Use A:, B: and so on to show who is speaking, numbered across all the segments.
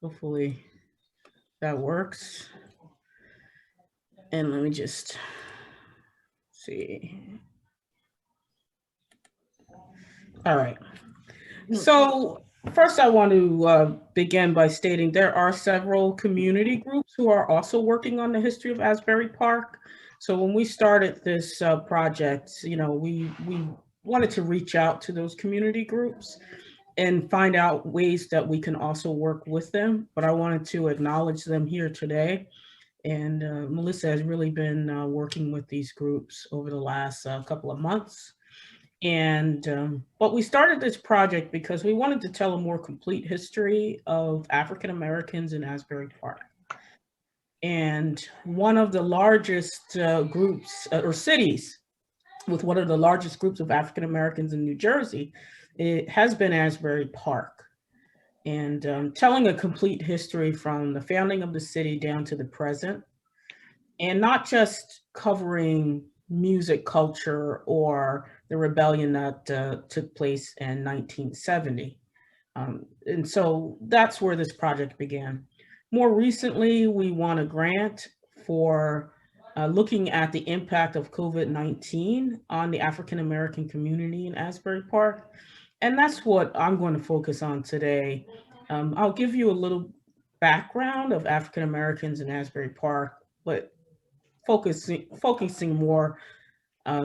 A: Hopefully that works. And let me just see. All right. So first I want to begin by stating there are several community groups who are also working on the history of Asbury Park. So when we started this project, we wanted to reach out to those community groups and find out ways that we can also work with them. But I wanted to acknowledge them here today. And Melissa has really been working with these groups over the last couple of months. And but we started this project because we wanted to tell a more complete history of African Americans in Asbury Park. And one of the largest groups or cities with one of the largest groups of African Americans in New Jersey, it has been Asbury Park. And telling a complete history from the founding of the city down to the present, and not just covering music culture or the rebellion that took place in 1970. And so that's where this project began. More recently, we won a grant for looking at the impact of COVID-19 on the African American community in Asbury Park. And that's what I'm going to focus on today. I'll give you a little background of African Americans in Asbury Park, but focusing more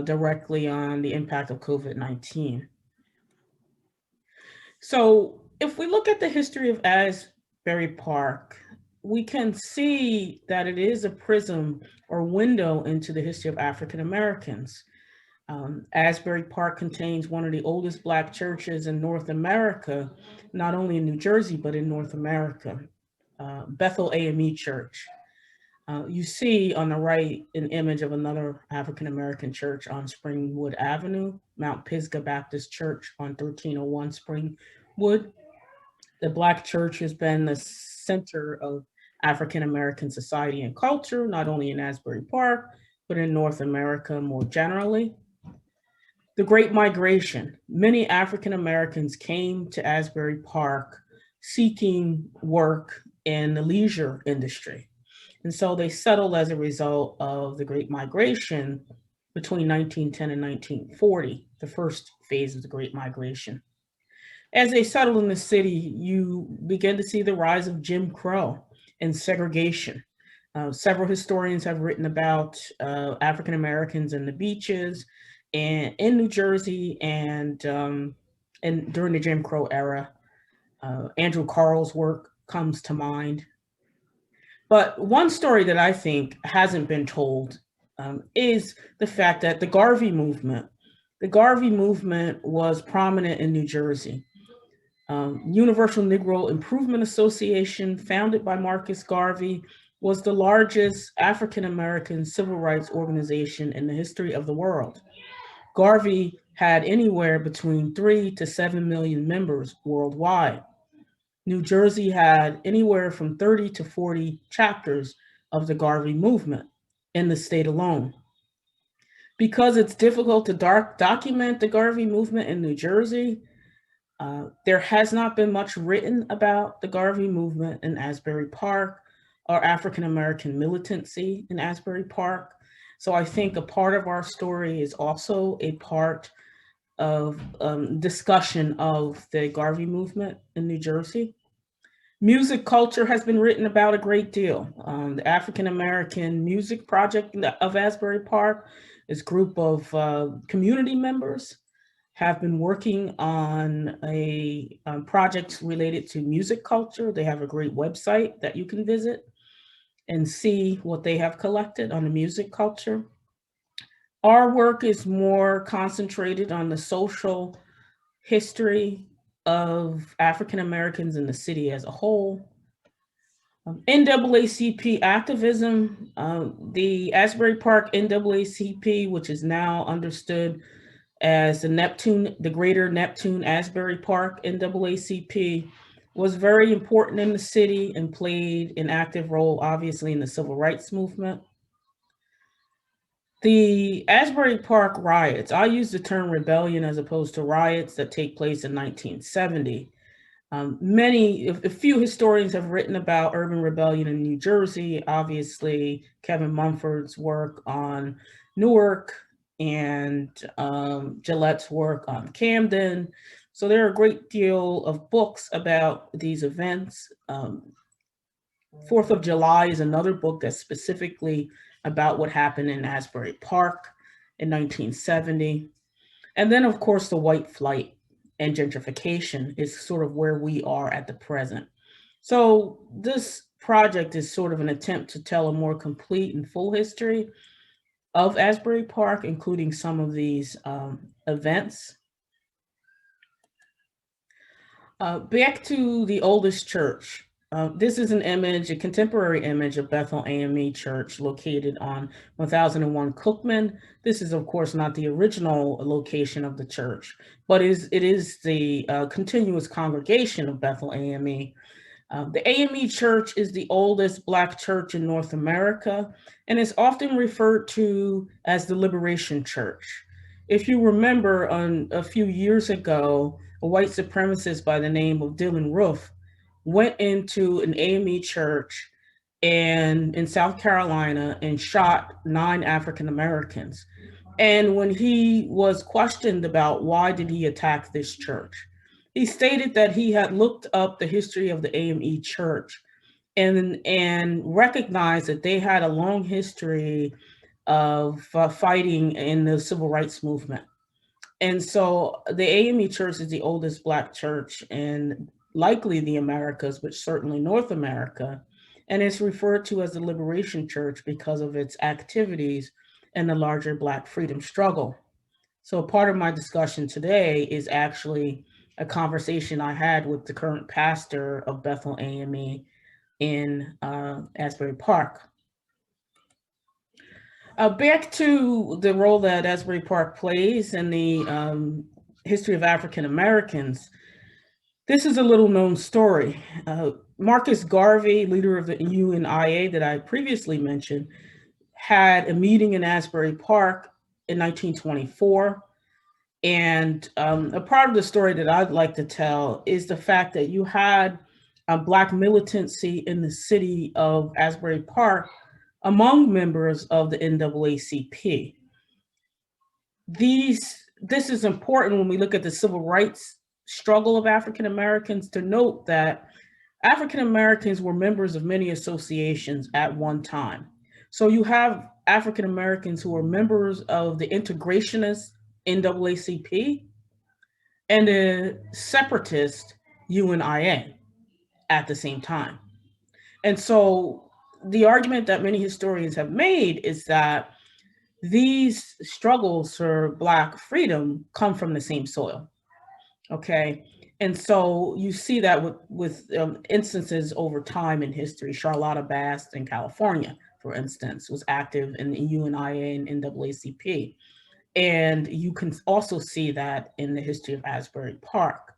A: directly on the impact of COVID-19. So if we look at the history of Asbury Park, we can see that it is a prism or window into the history of African Americans. Asbury Park contains one of the oldest Black churches in North America, not only in New Jersey, but in North America, Bethel AME Church. You see on the right an image of another African American church on Springwood Avenue, Mount Pisgah Baptist Church on 1301 Springwood. The Black church has been the center of African American society and culture, not only in Asbury Park, but in North America more generally. The Great Migration. Many African Americans came to Asbury Park seeking work in the leisure industry. And so they settled as a result of the Great Migration between 1910 and 1940, the first phase of the Great Migration. As they settled in the city, you begin to see the rise of Jim Crow and segregation. Several historians have written about African Americans in the beaches and in New Jersey and during the Jim Crow era. Andrew Carl's work comes to mind. But one story that I think hasn't been told is the fact that the Garvey movement was prominent in New Jersey. Universal Negro Improvement Association, founded by Marcus Garvey, was the largest African American civil rights organization in the history of the world. Garvey had anywhere between 3 to 7 million members worldwide. New Jersey had anywhere from 30 to 40 chapters of the Garvey movement in the state alone. Because it's difficult to document the Garvey movement in New Jersey, there has not been much written about the Garvey movement in Asbury Park or African American militancy in Asbury Park. So I think a part of our story is also a part of discussion of the Garvey movement in New Jersey. Music culture has been written about a great deal. The African American Music Project of Asbury Park is a group of community members have been working on a project related to music culture. They have a great website that you can visit and see what they have collected on the music culture. Our work is more concentrated on the social history of African Americans in the city as a whole. NAACP activism, the Asbury Park NAACP, which is now understood as the Greater Neptune Asbury Park NAACP, was very important in the city and played an active role, obviously, in the civil rights movement. The Asbury Park riots, I use the term rebellion as opposed to riots that take place in 1970. A few historians have written about urban rebellion in New Jersey. Obviously, Kevin Mumford's work on Newark and Gillette's work on Camden. So there are a great deal of books about these events. 4th of July is another book that's specifically about what happened in Asbury Park in 1970. And then, of course, the white flight and gentrification is sort of where we are at the present. So this project is sort of an attempt to tell a more complete and full history of Asbury Park, including some of these events. Back to the oldest church. This is an image, a contemporary image of Bethel AME Church located on 1001 Cookman. This is, of course, not the original location of the church, but it is the continuous congregation of Bethel AME. The AME Church is the oldest Black church in North America and is often referred to as the Liberation Church. If you remember, a few years ago, a white supremacist by the name of Dylan Roof went into an AME church in South Carolina and shot 9 African Americans. And when he was questioned about why did he attack this church, he stated that he had looked up the history of the AME church and recognized that they had a long history of fighting in the civil rights movement. And so the AME Church is the oldest Black church in likely the Americas, but certainly North America. And it's referred to as the Liberation Church because of its activities in the larger Black freedom struggle. So part of my discussion today is actually a conversation I had with the current pastor of Bethel AME in Asbury Park. Back to the role that Asbury Park plays in the history of African Americans. This is a little known story. Marcus Garvey, leader of the UNIA that I previously mentioned, had a meeting in Asbury Park in 1924. And a part of the story that I'd like to tell is the fact that you had Black militancy in the city of Asbury Park among members of the NAACP. This is important when we look at the civil rights struggle of African Americans to note that African Americans were members of many associations at one time. So you have African Americans who are members of the integrationist NAACP and the separatist UNIA at the same time. And so the argument that many historians have made is that these struggles for Black freedom come from the same soil, okay? And so you see that with instances over time in history. Charlotta Bass in California, for instance, was active in the UNIA and NAACP. And you can also see that in the history of Asbury Park.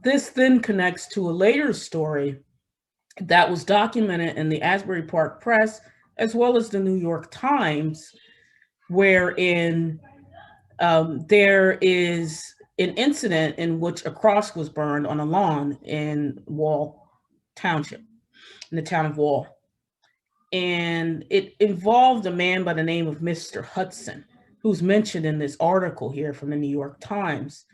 A: This then connects to a later story that was documented in the Asbury Park Press, as well as the New York Times, wherein there is an incident in which a cross was burned on a lawn in Wall Township, in the town of Wall. And it involved a man by the name of Mr. Hudson, who's mentioned in this article here from the New York Times.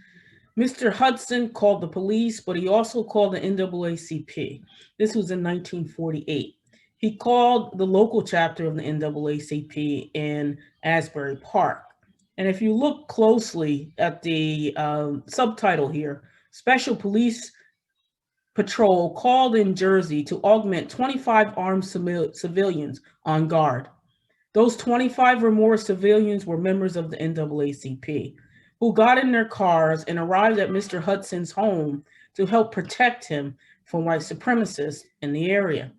A: Mr. Hudson called the police, but he also called the NAACP. This was in 1948. He called the local chapter of the NAACP in Asbury Park. And if you look closely at the subtitle here, Special Police Patrol called in Jersey to augment 25 armed civilians on guard. Those 25 or more civilians were members of the NAACP who got in their cars and arrived at Mr. Hudson's home to help protect him from white supremacists in the area.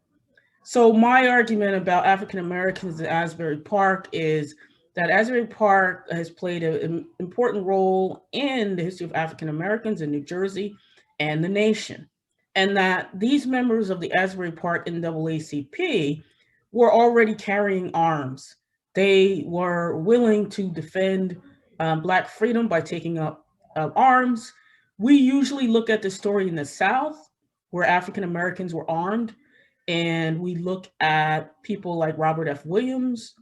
A: So my argument about African Americans in Asbury Park is that Asbury Park has played an important role in the history of African Americans in New Jersey and the nation. And that these members of the Asbury Park NAACP were already carrying arms. They were willing to defend Black freedom by taking up arms, We usually look at the story in the South, where African Americans were armed, and we look at people like Robert F. Williams,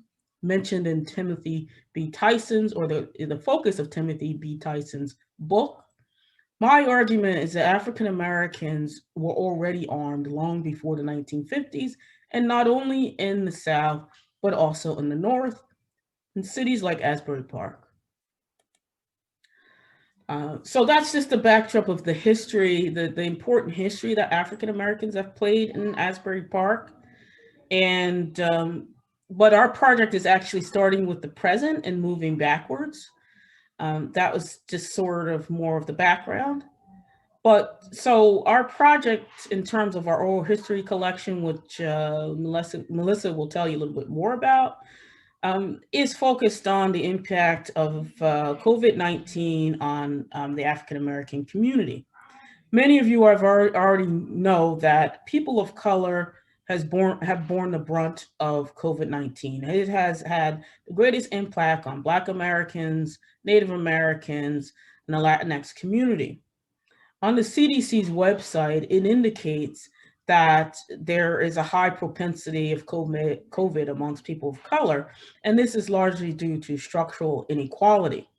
A: mentioned in Timothy B. Tyson's, or the focus of Timothy B. Tyson's book. My argument is that African Americans were already armed long before the 1950s, and not only in the South, but also in the North, in cities like Asbury Park. So that's just the backdrop of the history, the important history that African Americans have played in Asbury Park. And but our project is actually starting with the present and moving backwards. That was just sort of more of the background. But so our project, in terms of our oral history collection, which Melissa will tell you a little bit more about, is focused on the impact of COVID-19 on the African American community. Many of you have already know that people of color have borne the brunt of COVID-19. It has had the greatest impact on Black Americans, Native Americans, and the Latinx community. On the CDC's website, it indicates that there is a high propensity of COVID amongst people of color, and this is largely due to structural inequality.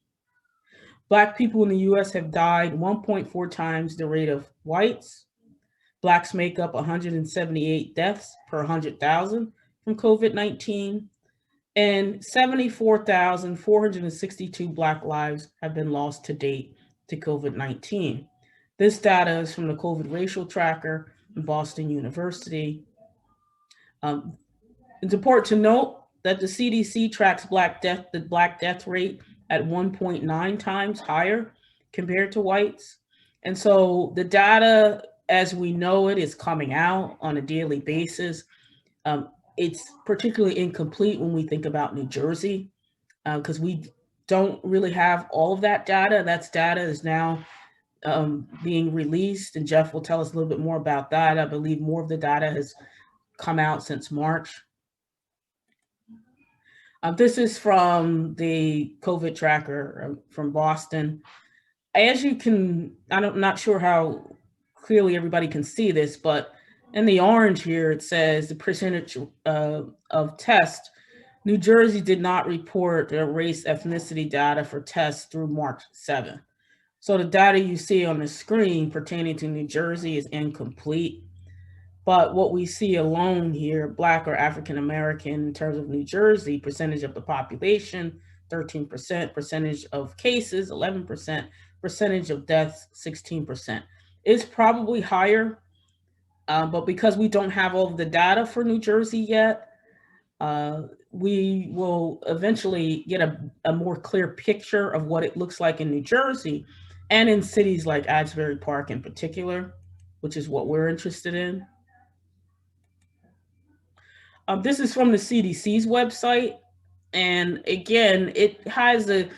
A: Black people in the US have died 1.4 times the rate of whites. Blacks make up 178 deaths per 100,000 from COVID-19, and 74,462 Black lives have been lost to date to COVID-19. This data is from the COVID racial tracker in Boston University. It's important to note that the CDC tracks the Black death rate at 1.9 times higher compared to whites. And so the data, as we know it, is coming out on a daily basis. It's particularly incomplete when we think about New Jersey, because we don't really have all of that data. That data is now being released, and Jeff will tell us a little bit more about that. I believe more of the data has come out since March. This is from the COVID tracker from Boston. As you can, I'm not sure how clearly everybody can see this, but in the orange here, it says the percentage of tests. New Jersey did not report their race ethnicity data for tests through March 7th. So the data you see on the screen pertaining to New Jersey is incomplete. But what we see alone here, Black or African American in terms of New Jersey, percentage of the population, 13%, percentage of cases, 11%, percentage of deaths, 16%. It's probably higher, but because we don't have all of the data for New Jersey yet, we will eventually get a more clear picture of what it looks like in New Jersey and in cities like Asbury Park in particular, which is what we're interested in. This is from the CDC's website. And again, it has in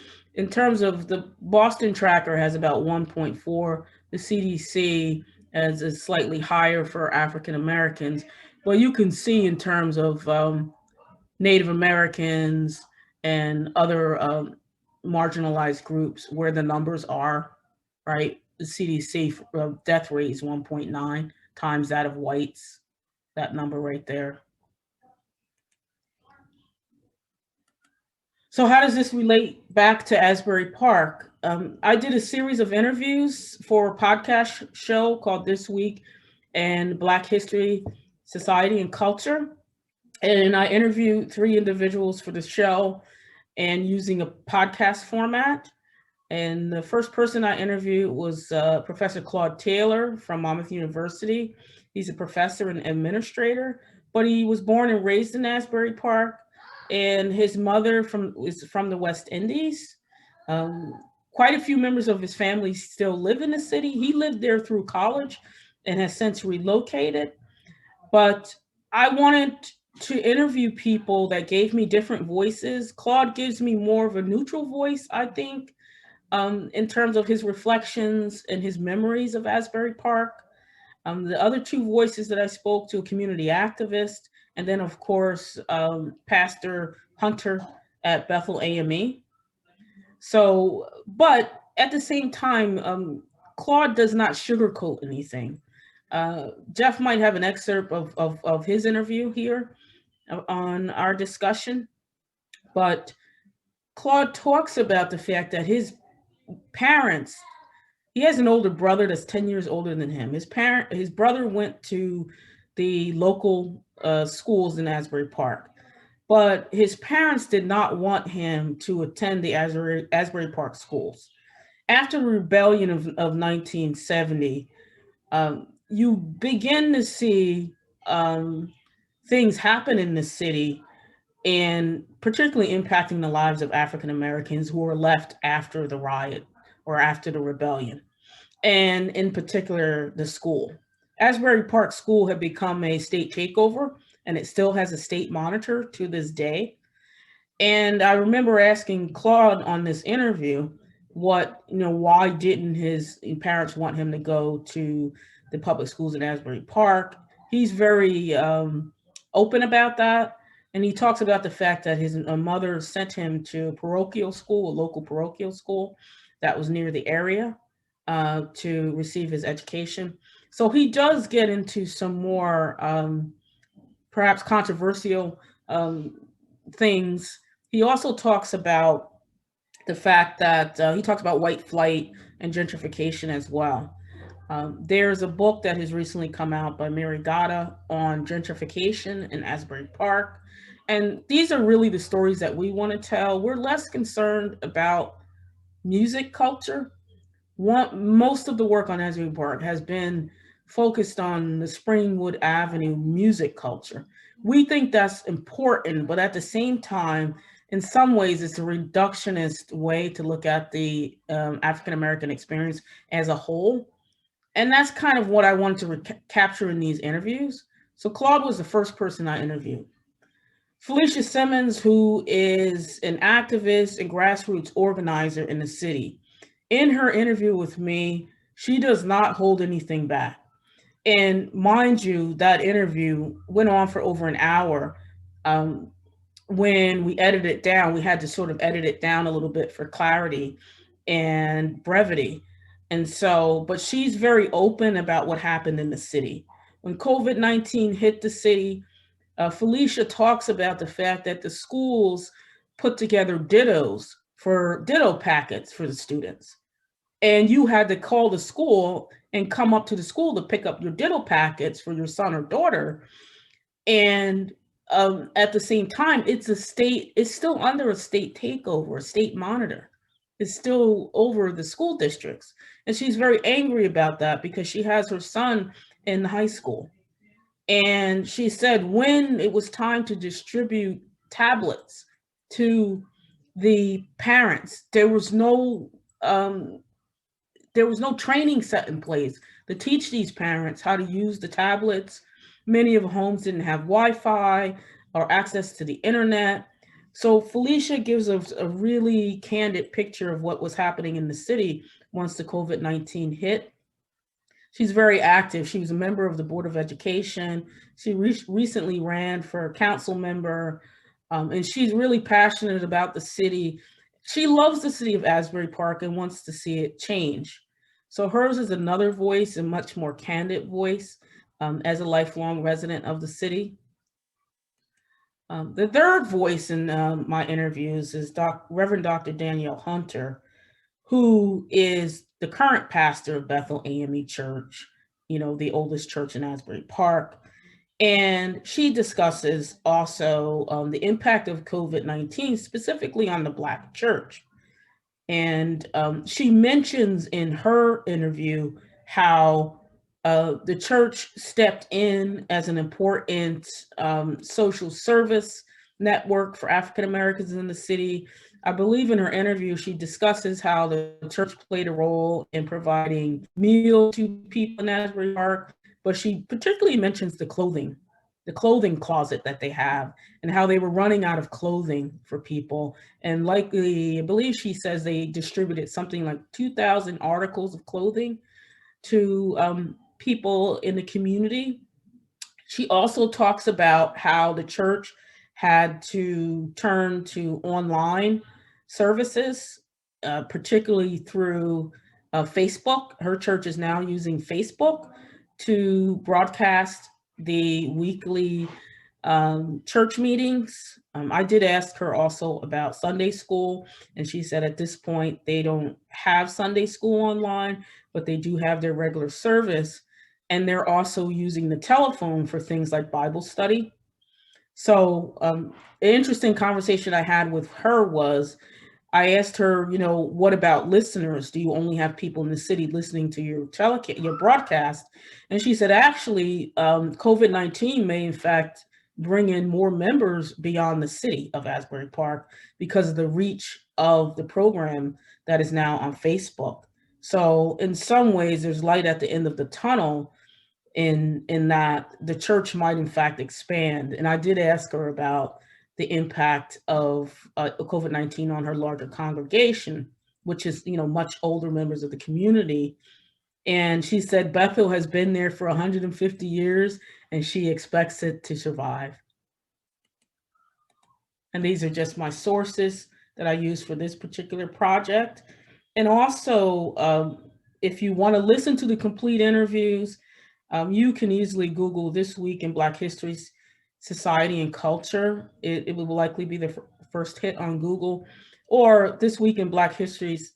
A: terms of the Boston tracker has about 1.4. The CDC has a slightly higher for African Americans. But you can see in terms of Native Americans and other marginalized groups where the numbers are, right? The CDC death rate is 1.9 times that of whites, that number right there. So how does this relate back to Asbury Park? I did a series of interviews for a podcast show called This Week in Black History, Society, and Culture. And I interviewed 3 individuals for the show and using a podcast format. And the first person I interviewed was Professor Claude Taylor from Monmouth University. He's a professor and administrator, but he was born and raised in Asbury Park. And his mother is from the West Indies. Quite a few members of his family still live in the city. He lived there through college and has since relocated. But I wanted to interview people that gave me different voices. Claude gives me more of a neutral voice, I think, in terms of his reflections and his memories of Asbury Park. The other 2 voices that I spoke to, a community activist, and then of course, Pastor Hunter at Bethel AME. So, but at the same time, Claude does not sugarcoat anything. Jeff might have an excerpt of his interview here on our discussion, but Claude talks about the fact that his parents, he has an older brother that's 10 years older than him. His brother went to the local schools in Asbury Park, but his parents did not want him to attend the Asbury Park schools. After the rebellion of 1970, you begin to see things happen in the city, and particularly impacting the lives of African Americans who were left after the riot or after the rebellion, and in particular, the school. Asbury Park School had become a state takeover, and it still has a state monitor to this day. And I remember asking Claude on this interview, why didn't his parents want him to go to the public schools in Asbury Park? He's very open about that. And he talks about the fact that his mother sent him to parochial school, a local parochial school that was near the area, to receive his education. So he does get into some more perhaps controversial things. He also talks about the fact that he talks about white flight and gentrification as well. There's a book that has recently come out by Mary Gada on gentrification in Asbury Park. And these are really the stories that we want to tell. We're less concerned about music culture. Most of the work on Asbury Park has been focused on the Springwood Avenue music culture. We think that's important, but at the same time, in some ways, it's a reductionist way to look at the African American experience as a whole. And that's kind of what I wanted to capture in these interviews. So Claude was the first person I interviewed. Felicia Simmons, who is an activist and grassroots organizer in the city, in her interview with me, she does not hold anything back. And mind you, that interview went on for over an hour. When we edited it down, we had to sort of edit it down a little bit for clarity and brevity. And so, but she's very open about what happened in the city. When COVID-19 hit the city, Felicia talks about the fact that the schools put together ditto packets for the students. And you had to call the school and come up to the school to pick up your ditto packets for your son or daughter. And at the same time, it's still under a state takeover, a state monitor. It's still over the school districts. And she's very angry about that because she has her son in high school. And she said when it was time to distribute tablets to the parents, there was no training set in place to teach these parents how to use the tablets. Many of the homes didn't have Wi-Fi or access to the internet. So Felicia gives us a really candid picture of what was happening in the city once the COVID-19 hit. She's very active. She was a member of the Board of Education. She recently ran for council member, and she's really passionate about the city. She loves the city of Asbury Park and wants to see it change. So hers is another voice, a much more candid voice, as a lifelong resident of the city. The third voice in my interviews is Reverend Dr. Danielle Hunter, who is the current pastor of Bethel AME Church, the oldest church in Asbury Park. And she discusses also the impact of COVID-19, specifically on the Black church. And she mentions in her interview how the church stepped in as an important social service network for African Americans in the city. I believe in her interview, she discusses how the church played a role in providing meals to people in Asbury Park, but she particularly mentions the clothing closet that they have and how they were running out of clothing for people. And likely, I believe she says they distributed something like 2,000 articles of clothing to people in the community. She also talks about how the church had to turn to online services, particularly through Facebook. Her church is now using Facebook to broadcast the weekly church meetings. I did ask her also about Sunday school, and she said at this point they don't have Sunday school online, but they do have their regular service, and they're also using the telephone for things like Bible study. So an interesting conversation I had with her was, I asked her, what about listeners? Do you only have people in the city listening to your broadcast? And she said, actually, COVID-19 may in fact bring in more members beyond the city of Asbury Park because of the reach of the program that is now on Facebook. So in some ways, there's light at the end of the tunnel in that the church might in fact expand. And I did ask her about the impact of COVID-19 on her larger congregation, which is, much older members of the community. And she said Bethel has been there for 150 years and she expects it to survive. And these are just my sources that I use for this particular project. And also, if you want to listen to the complete interviews, you can easily Google "This Week in Black History, Society and Culture." It will likely be the first hit on Google, or "This Week in Black Histories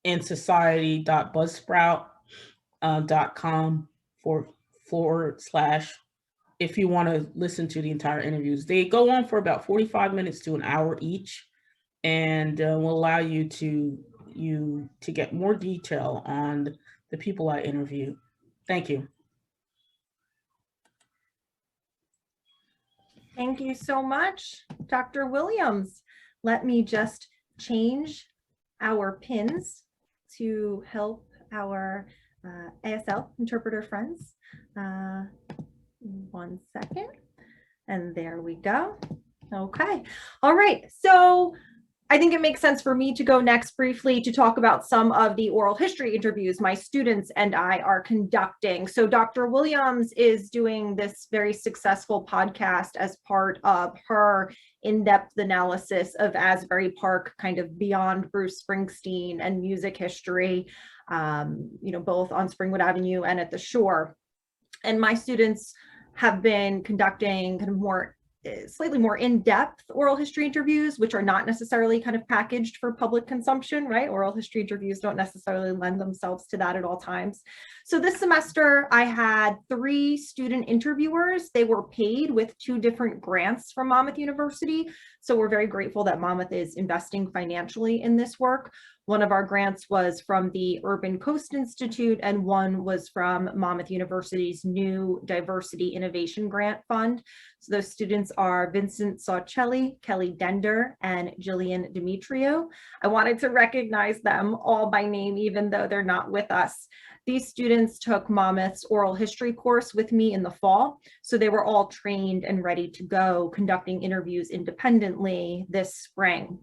A: and Society.buzzsprout.com / if you want to listen to the entire interviews. They go on for about 45 minutes to an hour each, and will allow you to get more detail on the people I interview. Thank you.
B: Thank you so much, Dr. Williams. Let me just change our pins to help our ASL interpreter friends. 1 second, and there we go. Okay, all right, so I think it makes sense for me to go next briefly to talk about some of the oral history interviews my students and I are conducting. So Dr. Williams is doing this very successful podcast as part of her in-depth analysis of Asbury Park, kind of beyond Bruce Springsteen and music history, both on Springwood Avenue and at the shore. And my students have been conducting kind of slightly more in-depth oral history interviews, which are not necessarily kind of packaged for public consumption, right? Oral history interviews don't necessarily lend themselves to that at all times. So this semester, I had 3 student interviewers. They were paid with 2 different grants from Monmouth University. So we're very grateful that Monmouth is investing financially in this work. One of our grants was from the Urban Coast Institute, and one was from Monmouth University's new Diversity Innovation Grant Fund. So those students are Vincent Sarcelli, Kelly Dender, and Jillian Demetrio. I wanted to recognize them all by name, even though they're not with us. These students took Monmouth's oral history course with me in the fall, so they were all trained and ready to go conducting interviews independently this spring.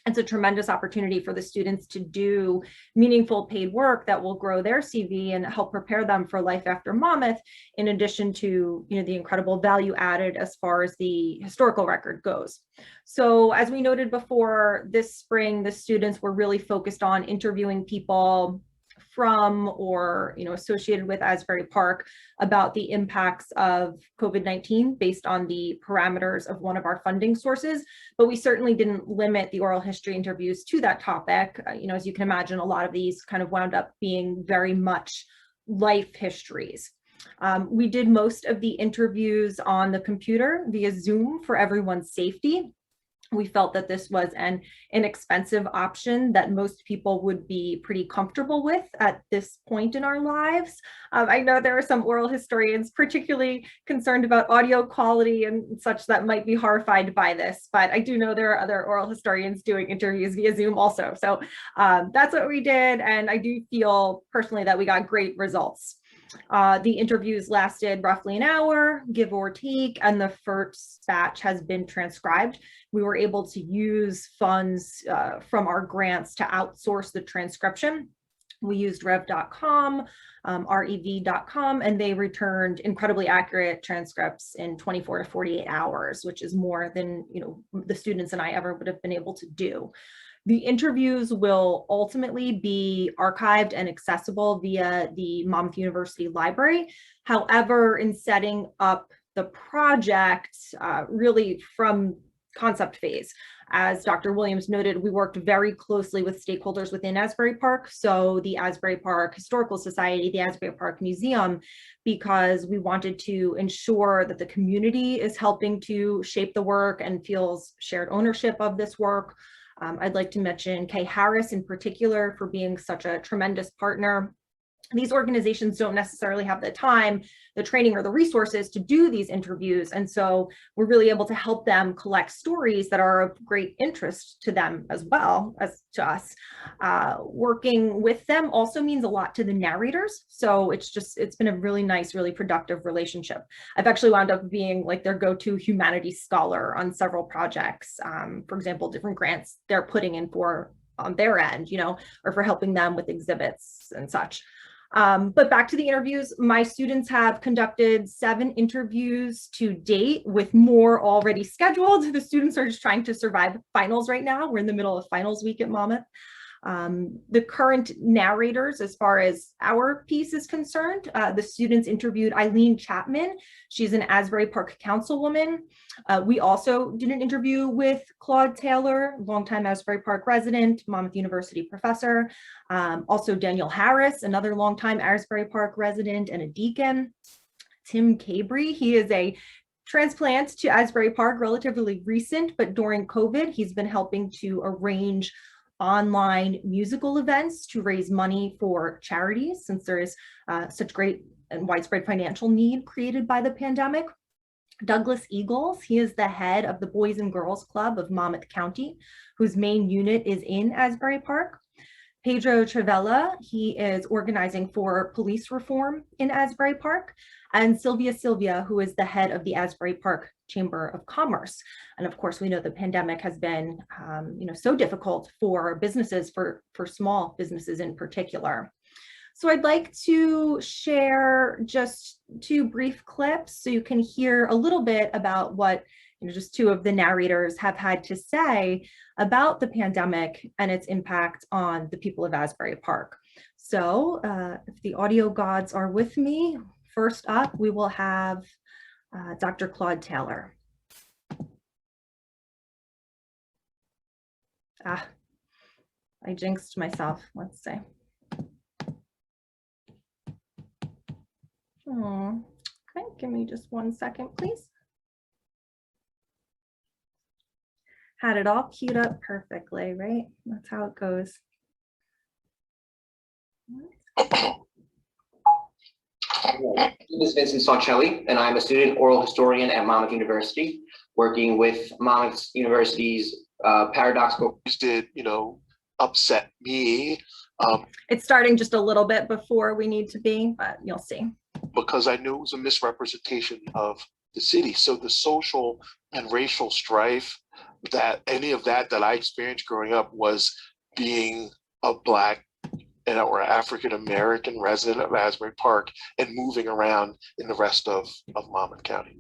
B: It's a tremendous opportunity for the students to do meaningful paid work that will grow their CV and help prepare them for life after Monmouth, in addition to the incredible value added as far as the historical record goes. So as we noted before, this spring, the students were really focused on interviewing people from or associated with Asbury Park about the impacts of COVID-19 based on the parameters of one of our funding sources. But we certainly didn't limit the oral history interviews to that topic. As you can imagine, a lot of these kind of wound up being very much life histories. We did most of the interviews on the computer via Zoom for everyone's safety. We felt that this was an inexpensive option that most people would be pretty comfortable with at this point in our lives. I know there are some oral historians particularly concerned about audio quality and such that might be horrified by this, but I do know there are other oral historians doing interviews via Zoom also. So that's what we did, and I do feel personally that we got great results. The interviews lasted roughly an hour, give or take, and the first batch has been transcribed. We were able to use funds from our grants to outsource the transcription. We used rev.com, rev.com, and they returned incredibly accurate transcripts in 24 to 48 hours, which is more than the students and I ever would have been able to do. The interviews will ultimately be archived and accessible via the Monmouth University Library. However, in setting up the project, really from concept phase, as Dr. Williams noted, we worked very closely with stakeholders within Asbury Park. So the Asbury Park Historical Society, the Asbury Park Museum, because we wanted to ensure that the community is helping to shape the work and feels shared ownership of this work. I'd like to mention Kay Harris in particular for being such a tremendous partner. These organizations don't necessarily have the time, the training, or the resources to do these interviews. And so we're really able to help them collect stories that are of great interest to them as well as to us. Working with them also means a lot to the narrators. So it's been a really nice, really productive relationship. I've actually wound up being like their go-to humanities scholar on several projects. For example, different grants they're putting in for on their end, or for helping them with exhibits and such. But back to the interviews, my students have conducted 7 interviews to date, with more already scheduled. The students are just trying to survive finals right now. We're in the middle of finals week at Monmouth. The current narrators, as far as our piece is concerned, the students interviewed Eileen Chapman. She's an Asbury Park councilwoman. We also did an interview with Claude Taylor, longtime Asbury Park resident, Monmouth University professor. Also Danielle Harris, another longtime Asbury Park resident and a deacon. Tim Cabry, he is a transplant to Asbury Park, relatively recent, but during COVID, he's been helping to arrange online musical events to raise money for charities, since there is such great and widespread financial need created by the pandemic. Douglas Eagles, he is the head of the Boys and Girls Club of Monmouth County, whose main unit is in Asbury Park. Pedro Travella, he is organizing for police reform in Asbury Park. And Sylvia, who is the head of the Asbury Park Chamber of Commerce. And of course, we know the pandemic has been so difficult for businesses, for small businesses in particular. So I'd like to share just 2 brief clips so you can hear a little bit about what just 2 of the narrators have had to say about the pandemic and its impact on the people of Asbury Park. So if the audio gods are with me, first up, we will have Dr. Claude Taylor. I jinxed myself, let's say. Okay, give me just 1 second, please. Had it all queued up perfectly, right? That's how it goes.
C: My name is Vincent Sanchelli, and I'm a student oral historian at Monmouth University, working with Monmouth University's Paradoxical.
D: Did upset me?
B: It's starting just a little bit before we need to be, but you'll see.
D: Because I knew it was a misrepresentation of the city. So the social and racial strife, that any of that I experienced growing up, was being a Black or African-American resident of Asbury Park and moving around in the rest of Monmouth County.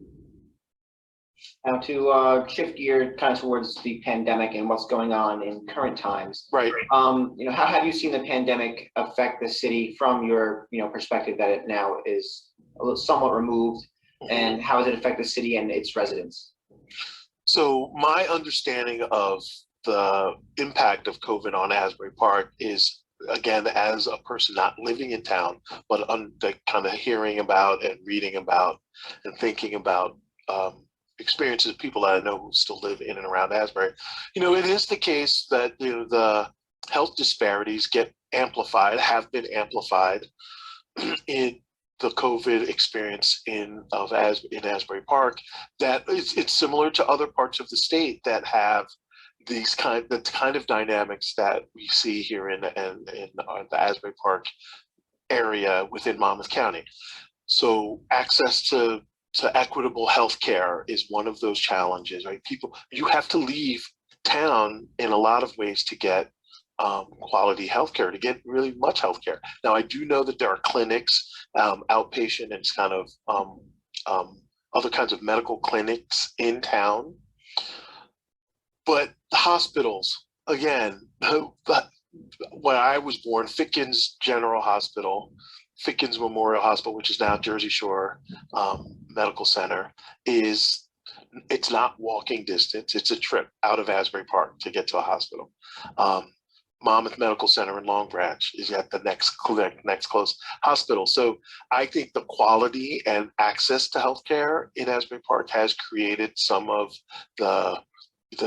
C: Now to shift gear kind of towards the pandemic and what's going on in current times.
D: Right.
C: How have you seen the pandemic affect the city from your perspective that it now is somewhat removed, and how has it affected the city and its residents?
D: So my understanding of the impact of COVID on Asbury Park is, again, as a person not living in town, but kind of hearing about and reading about and thinking about experiences of people that I know who still live in and around Asbury. It is the case that the health disparities get amplified, have been amplified in the COVID experience in Asbury Park. That it's similar to other parts of the state that have the kind of dynamics that we see here in the Asbury Park area within Monmouth County. So access to equitable health care is one of those challenges, right? You have to leave town in a lot of ways to get quality healthcare, to get really much healthcare. Now, I do know that there are clinics, outpatient and kind of other kinds of medical clinics in town, but the hospitals again, when I was born, Fickens General Hospital, Fickens Memorial Hospital, which is now Jersey Shore Medical Center, it's not walking distance. It's a trip out of Asbury Park to get to a hospital. Monmouth Medical Center in Long Branch is at the next close hospital. So I think the quality and access to healthcare in Asbury Park has created some of the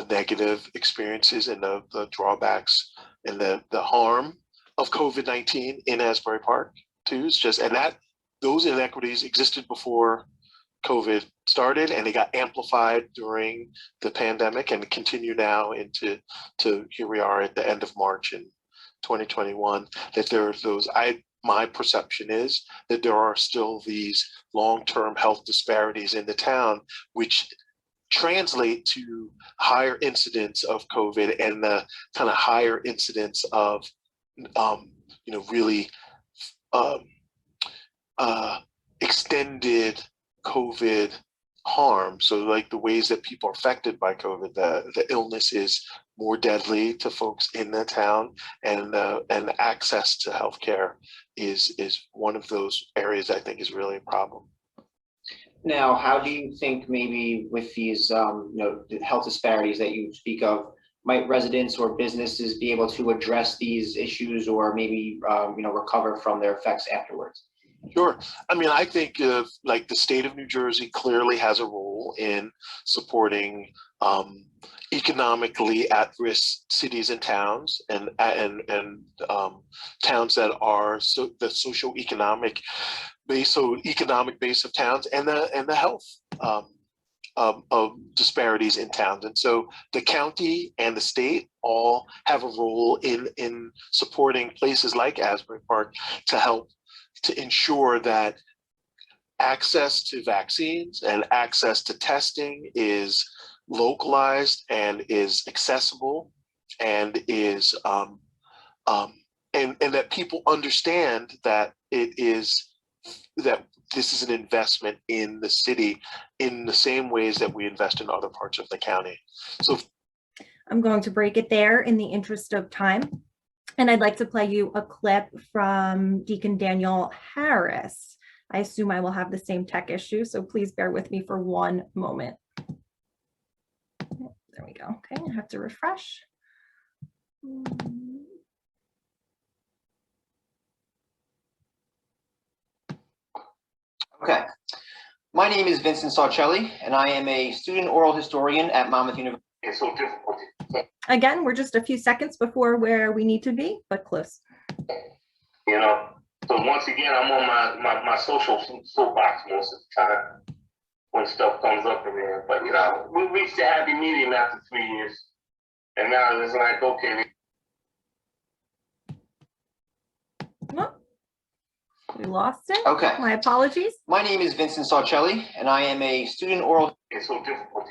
D: negative experiences and the drawbacks and the harm of COVID-19 in Asbury Park too. It's just, and that those inequities existed before COVID started, and they got amplified during the pandemic and continue now into here we are at the end of March in 2021, that there are those, my perception is that there are still these long-term health disparities in the town, which translate to higher incidence of COVID and the kind of higher incidence of, really extended COVID harm. So like the ways that people are affected by COVID, the illness is more deadly to folks in the town, and access to healthcare is one of those areas I think is really a problem.
C: Now, how do you think maybe with these the health disparities that you speak of, might residents or businesses be able to address these issues, or maybe recover from their effects afterwards?
D: Sure. I mean, I think like the state of New Jersey clearly has a role in supporting economically at-risk cities and towns, and towns that are the socio-economic base, economic base of towns, and the health of disparities in towns. And so the county and the state all have a role in supporting places like Asbury Park to help to ensure that access to vaccines and access to testing is localized and is accessible, and is and that people understand that this is an investment in the city in the same ways that we invest in other parts of the county. So
B: I'm going to break it there in the interest of time. And I'd like to play you a clip from Deacon Danielle Harris. I assume I will have the same tech issue, so please bear with me for one moment. There we go. Okay, I have to refresh.
C: Okay. My name is Vincent Sarcelli, and I am a student oral historian at Monmouth University. It's so difficult.
B: Again, we're just a few seconds before where we need to be, but close.
E: So once again, I'm on my social soapbox most of the time when stuff comes up in there. But we reached a happy medium after 3 years, and now it's like, okay.
B: Well, we lost it.
C: Okay.
B: My apologies.
C: My name is Vincent Sarcelli, and I am a student oral.
E: It's so difficult,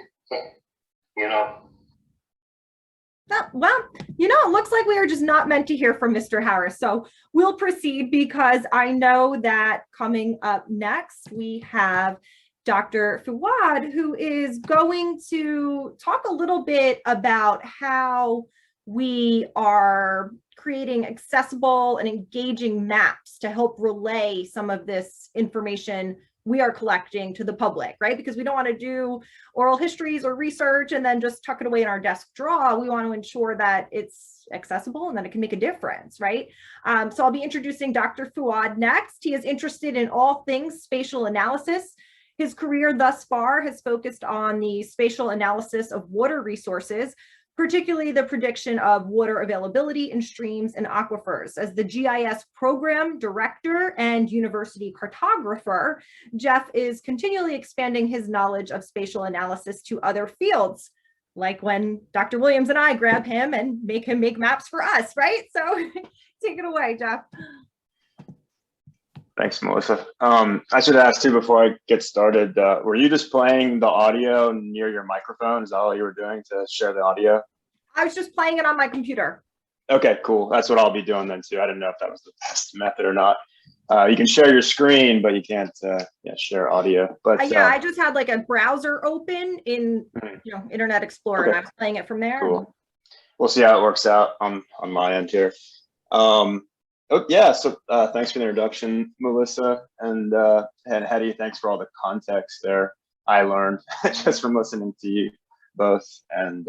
B: Well, it looks like we are just not meant to hear from Mr. Harris. So we'll proceed, because I know that coming up next, we have Dr. Fuad, who is going to talk a little bit about how we are creating accessible and engaging maps to help relay some of this information we are collecting to the public, right? Because we don't want to do oral histories or research and then just tuck it away in our desk drawer. We want to ensure that it's accessible and that it can make a difference, right? So I'll be introducing Dr. Fuad next. He is interested in all things spatial analysis. His career thus far has focused on the spatial analysis of water resources, particularly the prediction of water availability in streams and aquifers. As the GIS program director and university cartographer, Jeff is continually expanding his knowledge of spatial analysis to other fields, like when Dr. Williams and I grab him and make him make maps for us, right? So take it away, Jeff.
F: Thanks, Melissa. I should ask too before I get started, were you just playing the audio near your microphone? Is that all you were doing to share the audio?
B: I was just playing it on my computer.
F: Okay, cool. That's what I'll be doing then too. I didn't know if that was the best method or not. You can share your screen, but you can't share audio. But
B: yeah, I just had like a browser open in Internet Explorer, and I was playing it from there.
F: Cool. we'll see how it works out on my end here. Oh yeah, so thanks for the introduction, Melissa, and Hetty, thanks for all the context there. I learned just from listening to you both. And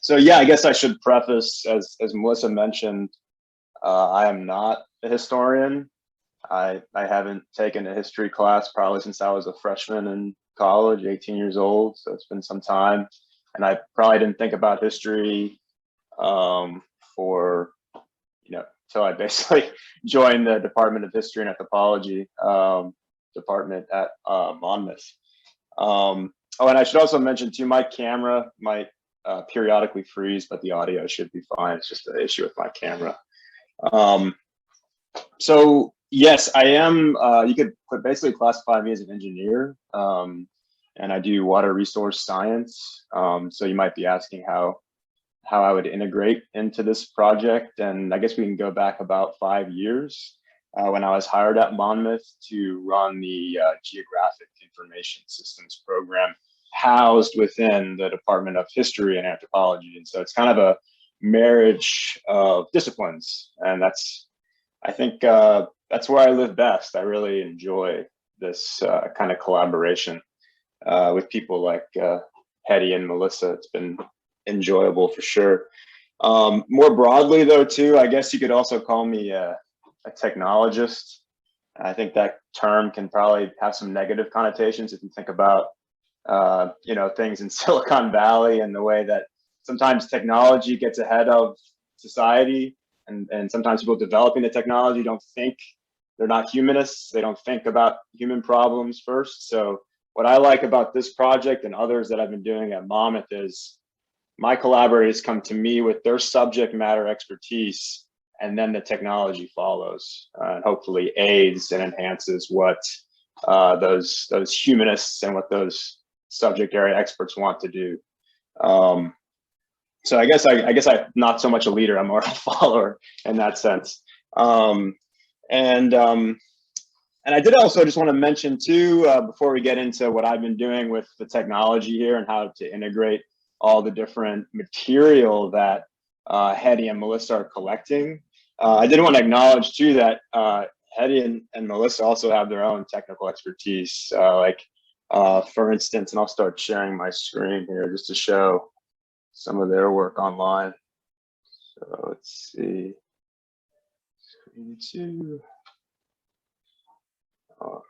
F: so yeah, I guess I should preface, as Melissa mentioned, I am not a historian. I haven't taken a history class probably since I was a freshman in college, 18 years old, so it's been some time. And I probably didn't think about history for, until I basically joined the Department of History and Anthropology department at Monmouth. Oh, and I should also mention too, my camera might periodically freeze, but the audio should be fine. It's just an issue with my camera. So yes, I am, you could basically classify me as an engineer, and I do water resource science. So you might be asking how I would integrate into this project. And I guess we can go back about 5 years when I was hired at Monmouth to run the Geographic Information Systems program housed within the Department of History and Anthropology. And so it's kind of a marriage of disciplines. And I think that's where I live best. I really enjoy this kind of collaboration with people like Hetty and Melissa. It's been enjoyable for sure. More broadly though too, I guess you could also call me a technologist. I think that term can probably have some negative connotations if you think about things in Silicon Valley and the way that sometimes technology gets ahead of society, and sometimes people developing the technology don't think, they're not humanists, they don't think about human problems first. So what I like about this project and others that I've been doing at Monmouth is my collaborators come to me with their subject matter expertise, and then the technology follows and hopefully aids and enhances what those humanists and what those subject area experts want to do. So I guess I'm not so much a leader, I'm more a follower in that sense. And I did also just want to mention too, before we get into what I've been doing with the technology here and how to integrate all the different material that Hetty and Melissa are collecting. I did want to acknowledge too that Hetty and Melissa also have their own technical expertise. For instance, and I'll start sharing my screen here just to show some of their work online. So let's see, screen 2. All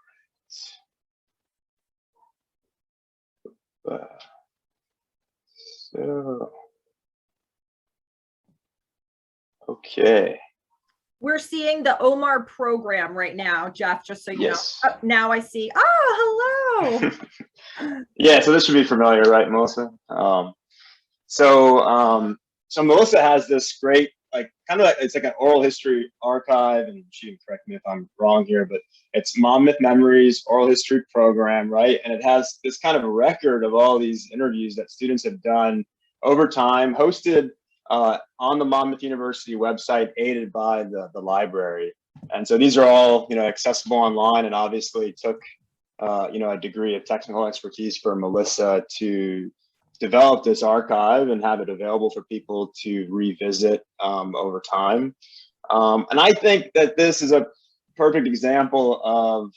F: right. So, okay.
B: We're seeing the OHMAR program right now, Jeff, just so you
F: yes.
B: know. Now I see, hello.
F: Yeah, so this should be familiar, right, Melissa? So Melissa has this great, it's like an oral history archive, and she can correct me if I'm wrong here, but it's Monmouth Memories Oral History Program, right? And it has this kind of record of all these interviews that students have done over time, hosted on the Monmouth University website, aided by the library. And so these are all, accessible online, and obviously took, a degree of technical expertise for Melissa to develop this archive and have it available for people to revisit over time. And I think that this is a perfect example of,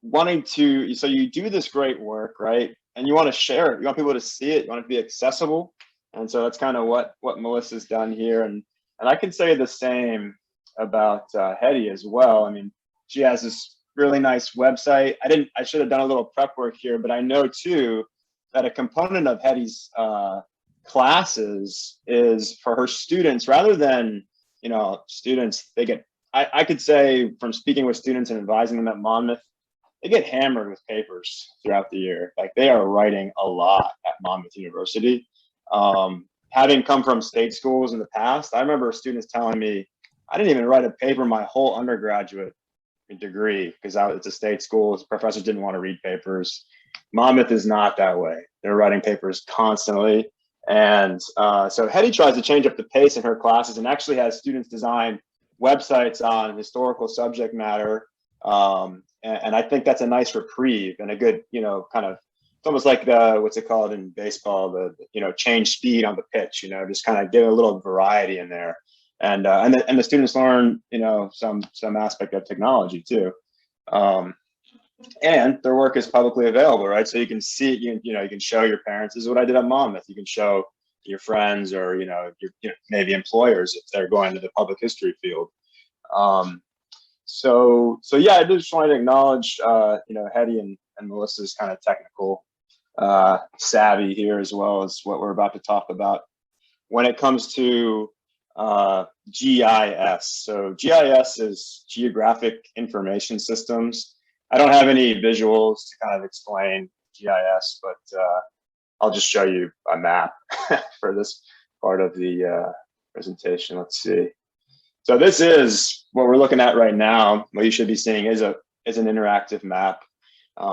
F: wanting to, so you do this great work, right? And you want to share it. You want people to see it. You want it to be accessible. And so that's kind of what Melissa's done here. And I can say the same about Hetty as well. I mean, she has this really nice website. I should have done a little prep work here, but I know too that a component of Hetty's classes is for her students, rather than, students, they get, I could say from speaking with students and advising them at Monmouth, they get hammered with papers throughout the year. Like, they are writing a lot at Monmouth University. Having come from state schools in the past, I remember students telling me, I didn't even write a paper my whole undergraduate degree because it's a state school. Professors didn't want to read papers. Monmouth is not that way. They're writing papers constantly. And so Hetty tries to change up the pace in her classes and actually has students design websites on historical subject matter. And I think that's a nice reprieve and a good, kind of it's almost like the, what's it called in baseball, the, change speed on the pitch, just kind of get a little variety in there. And the students learn, some aspect of technology too. And their work is publicly available, right? So you can see, you can show your parents. This is what I did at Monmouth. You can show your friends or, your maybe employers if they're going to the public history field. So yeah, I just wanted to acknowledge, Hetty and Melissa's kind of technical savvy here, as well as what we're about to talk about when it comes to GIS. So GIS is Geographic Information Systems. I don't have any visuals to kind of explain GIS, but I'll just show you a map for this part of the presentation. Let's see. So this is what we're looking at right now. What you should be seeing is an interactive map.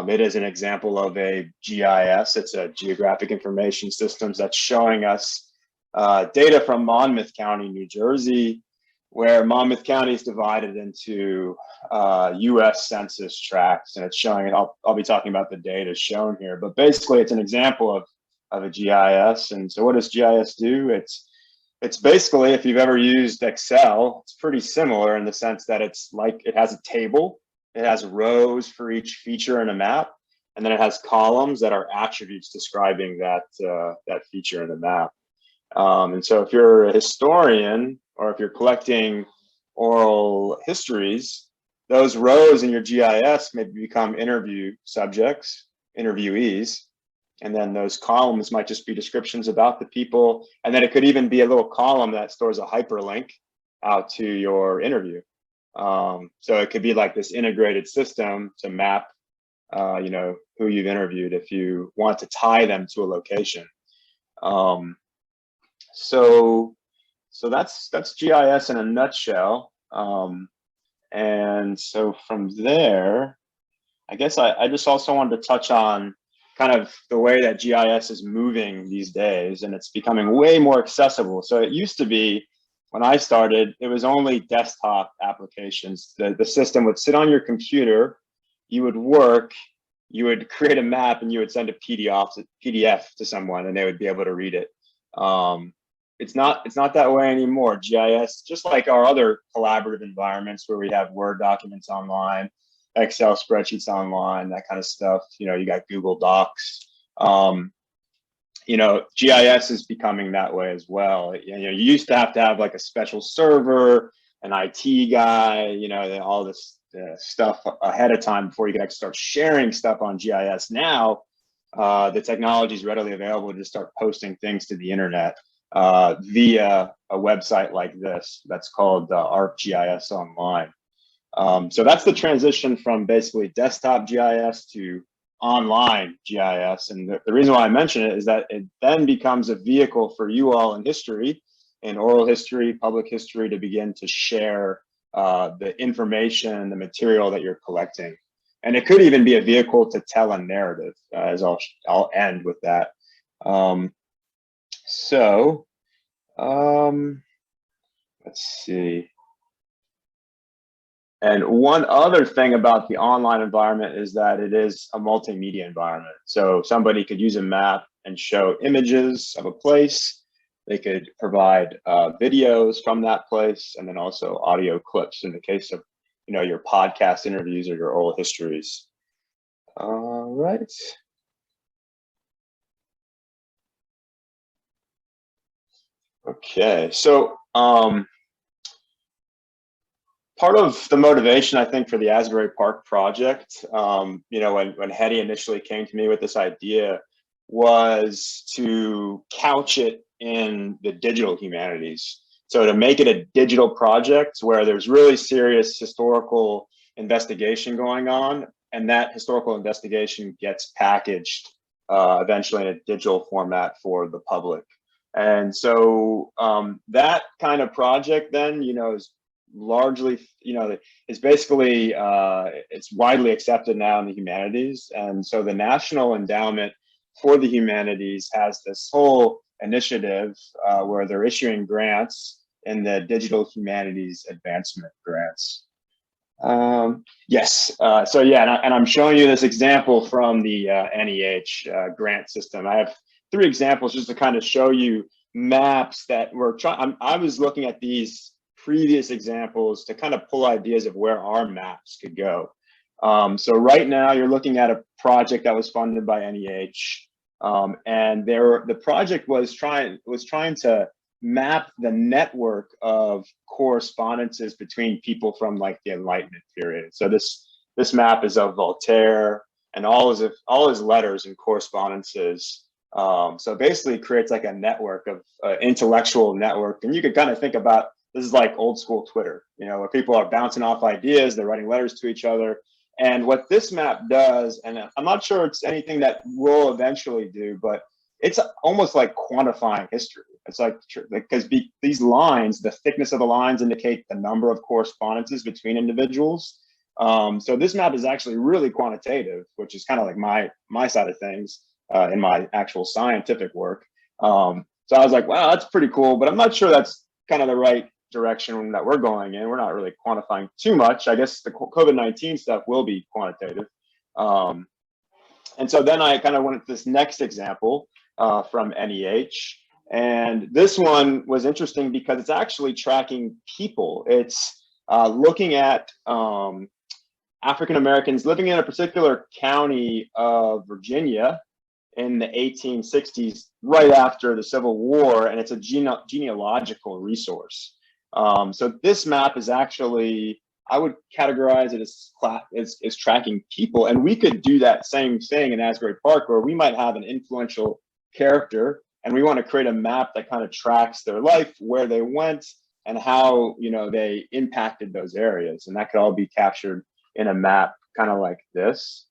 F: It is an example of a GIS. It's a Geographic Information Systems that's showing us data from Monmouth County, New Jersey, where Monmouth County is divided into US Census tracts, and it's showing it. I'll be talking about the data shown here, but basically it's an example of a GIS. And so what does GIS do? It's basically, if you've ever used Excel, it's pretty similar in the sense that it's like it has a table, it has rows for each feature in a map, and then it has columns that are attributes describing that feature in the map. And so if you're a historian or if you're collecting oral histories, those rows in your GIS may become interview subjects, interviewees, and then those columns might just be descriptions about the people. And then it could even be a little column that stores a hyperlink out to your interview. So it could be like this integrated system to map, who you've interviewed if you want to tie them to a location. So that's GIS in a nutshell. And so from there, I guess I just also wanted to touch on kind of the way that GIS is moving these days, and it's becoming way more accessible. So it used to be, when I started, it was only desktop applications. The system would sit on your computer, you would work, you would create a map, and you would send a PDF to someone, and they would be able to read it. It's not that way anymore. GIS, just like our other collaborative environments where we have Word documents online, Excel spreadsheets online, that kind of stuff. You got Google Docs. GIS is becoming that way as well. You used to have like a special server, an IT guy, all this stuff ahead of time before you could actually start sharing stuff on GIS. Now, the technology is readily available to just start posting things to the internet via a website like this that's called ArcGIS Online. So that's the transition from basically desktop GIS to online GIS. And the reason why I mention it is that it then becomes a vehicle for you all in history, in oral history, public history, to begin to share the information, the material that you're collecting. And it could even be a vehicle to tell a narrative, as I'll end with that. Let's see. And one other thing about the online environment is that it is a multimedia environment. So somebody could use a map and show images of a place. They could provide videos from that place, and then also audio clips in the case of your podcast interviews or your oral histories. All right. Okay, so part of the motivation, I think, for the Asbury Park project, when Hetty initially came to me with this idea, was to couch it in the digital humanities. So to make it a digital project where there's really serious historical investigation going on, and that historical investigation gets packaged eventually in a digital format for the public. And so that kind of project then, is largely, is basically, it's widely accepted now in the humanities. And so the National Endowment for the Humanities has this whole initiative where they're issuing grants in the digital humanities advancement grants. Yes. So yeah, and I'm showing you this example from the NEH grant system. I have 3 examples just to kind of show you maps that we're trying. I was looking at these previous examples to kind of pull ideas of where our maps could go. So right now you're looking at a project that was funded by NEH, and the project was trying to map the network of correspondences between people from like the Enlightenment period. So this map is of Voltaire and all his letters and correspondences. So basically it creates like a network of intellectual network. And you could kind of think about this is like old school Twitter, where people are bouncing off ideas, they're writing letters to each other. And what this map does, and I'm not sure it's anything that we'll eventually do, but it's almost like quantifying history. It's like, because these lines, the thickness of the lines indicate the number of correspondences between individuals. So this map is actually really quantitative, which is kind of like my side of things in my actual scientific work. So I was like, wow, that's pretty cool, but I'm not sure that's kind of the right direction that we're going in. We're not really quantifying too much. I guess the COVID-19 stuff will be quantitative. And so then I kind of went to this next example from NEH. And this one was interesting because it's actually tracking people. It's looking at African Americans living in a particular county of Virginia in the 1860s, right after the Civil War, and it's a genealogical resource. So this map is actually, I would categorize it as tracking people, and we could do that same thing in Asbury Park, where we might have an influential character, and we want to create a map that kind of tracks their life, where they went, and how they impacted those areas, and that could all be captured in a map, kind of like this.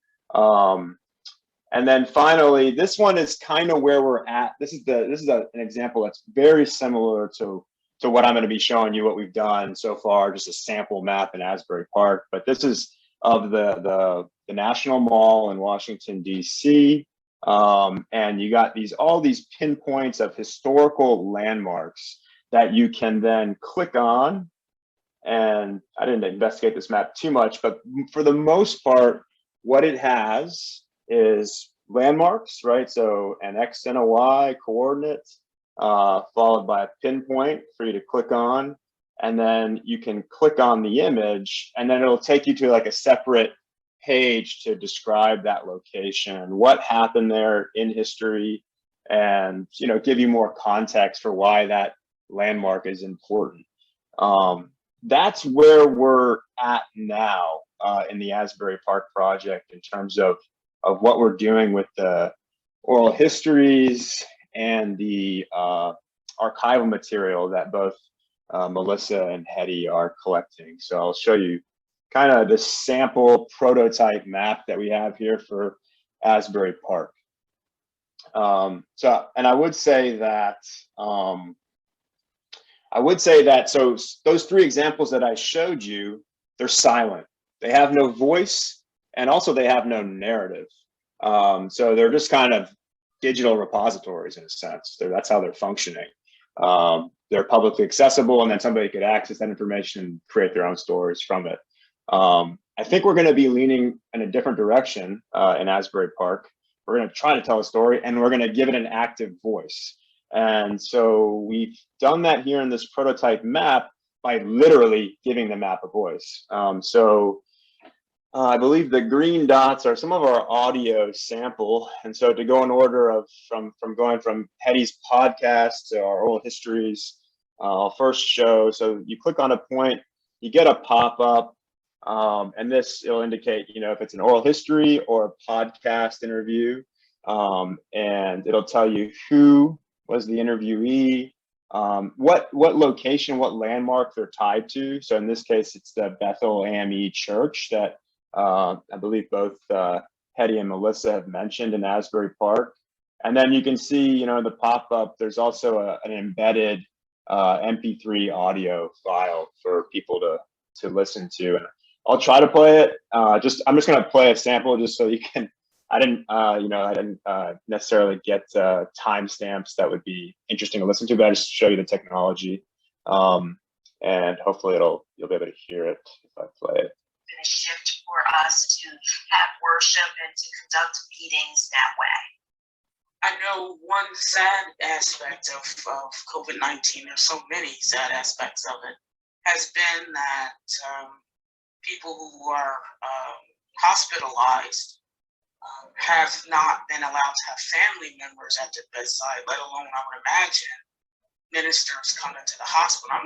F: And then finally, this one is kind of where we're at. This is an example that's very similar to what I'm going to be showing you, what we've done so far, just a sample map in Asbury Park. But this is of the National Mall in Washington, D.C. And you got all these pinpoints of historical landmarks that you can then click on. And I didn't investigate this map too much, but for the most part, what it has is landmarks, right? So an X and a Y coordinate, followed by a pinpoint for you to click on. And then you can click on the image, and then it'll take you to like a separate page to describe that location, what happened there in history, and give you more context for why that landmark is important. That's where we're at now in the Asbury Park project in terms of what we're doing with the oral histories and the archival material that both Melissa and Hetty are collecting. So I'll show you kind of the sample prototype map that we have here for Asbury Park. And I would say that so those 3 examples that I showed you, they're silent. They have no voice, and also they have no narrative. So they're just kind of digital repositories in a sense. That's how they're functioning. They're publicly accessible, and then somebody could access that information and create their own stories from it. I think we're going to be leaning in a different direction in Asbury Park. We're going to try to tell a story, and we're going to give it an active voice. And so we've done that here in this prototype map by literally giving the map a voice. I believe the green dots are some of our audio sample. And so to go in order of from going from Hetty's podcast to our oral histories, I'll first show, so you click on a point, you get a pop-up, and this will indicate, if it's an oral history or a podcast interview, and it'll tell you who was the interviewee, what location, what landmark they're tied to. So in this case, it's the Bethel AME Church that I believe both Hetty and Melissa have mentioned in Asbury Park. And then you can see, the pop-up, there's also an embedded MP3 audio file for people to listen to. And I'll try to play it. I'm just going to play a sample just so you can. I didn't necessarily get timestamps that would be interesting to listen to, but I just show you the technology, and hopefully you'll be able to hear it if I play it.
G: been a shift for us to have worship and to conduct meetings that way.
A: I know one sad aspect of COVID-19, there's so many sad aspects of it, has been that people who are hospitalized have not been allowed to have family members at their bedside, let alone, I would imagine, ministers coming to the hospital.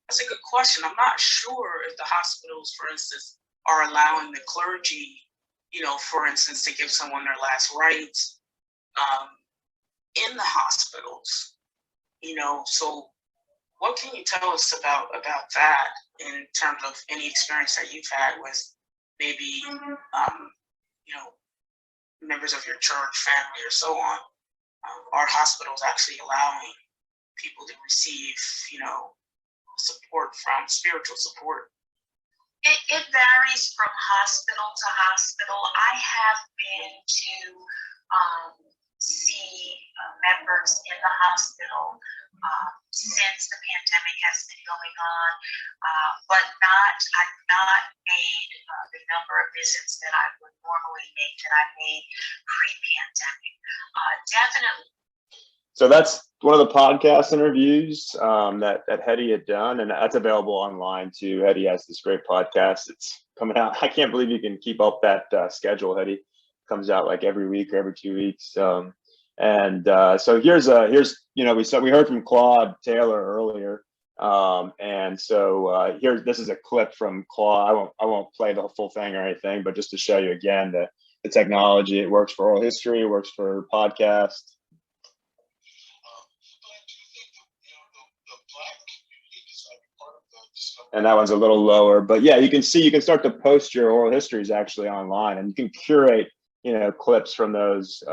A: That's a good question. I'm not sure if the hospitals, for instance, are allowing the clergy, for instance, to give someone their last rites in the hospitals, so what can you tell us about that in terms of any experience that you've had with maybe, members of your church, family, or so on? Are hospitals actually allowing people to receive, support from spiritual support?
G: It varies from hospital to hospital. I have been to see members in the hospital since the pandemic has been going on, but I've not made the number of visits that I would normally make that I made pre-pandemic. Definitely.
F: So that's one of the podcast interviews that Hetty had done, and that's available online too. Hetty has this great podcast. It's coming out. I can't believe you can keep up that schedule, Hetty. Comes out like every week or every 2 weeks. So here's we heard from Claude Taylor earlier, and so this is a clip from Claude. I won't play the full thing or anything, but just to show you again the technology. It works for oral history. It works for podcast. And that one's a little lower, but yeah, you can start to post your oral histories actually online, and you can curate clips from those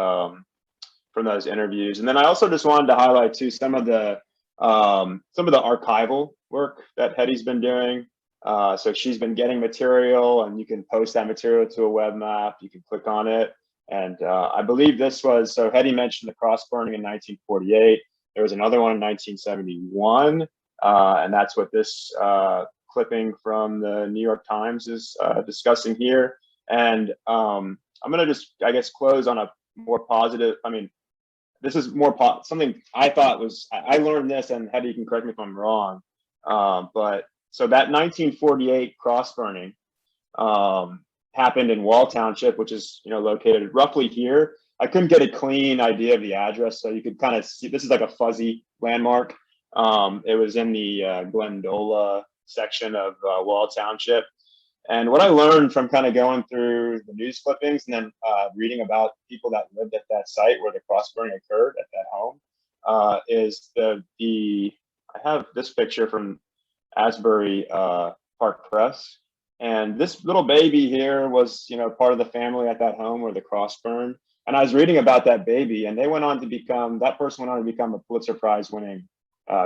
F: interviews. And then I also just wanted to highlight too some of the archival work that Hetty's been doing. So she's been getting material, and you can post that material to a web map. You can click on it, and I believe this was, so Hetty mentioned the cross burning in 1948. There was another one in 1971, and that's what this clipping from the New York Times is discussing here. And I'm going to just, I guess, close on a more positive. I mean, this is more something I thought was, I learned this, and Hetty, you can correct me if I'm wrong. But so that 1948 cross burning happened in Wall Township, which is, located roughly here. I couldn't get a clean idea of the address, so you could kind of see, this is like a fuzzy landmark. It was in the Glendola section of Wall Township. And what I learned from kind of going through the news clippings and then reading about people that lived at that site where the cross burning occurred at that home is I have this picture from Asbury Park Press. And this little baby here was, part of the family at that home where the cross burned. And I was reading about that baby, and that person went on to become a Pulitzer Prize winning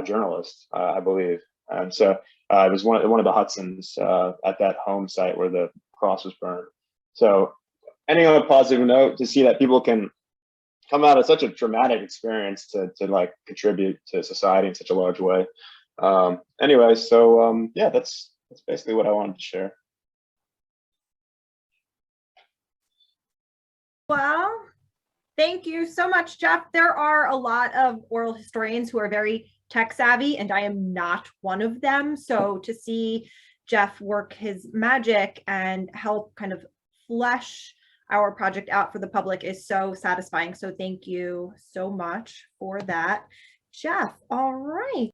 F: journalist, I believe. And so it was one of the Hudsons at that home site where the cross was burned. So ending on a positive note, to see that people can come out of such a traumatic experience to like contribute to society in such a large way. Anyway, so yeah, that's basically what I wanted to share.
B: Well, thank you so much, Jeff. There are a lot of oral historians who are very tech savvy, and I am not one of them. So to see Jeff work his magic and help kind of flesh our project out for the public is so satisfying. So thank you so much for that, Jeff. All right.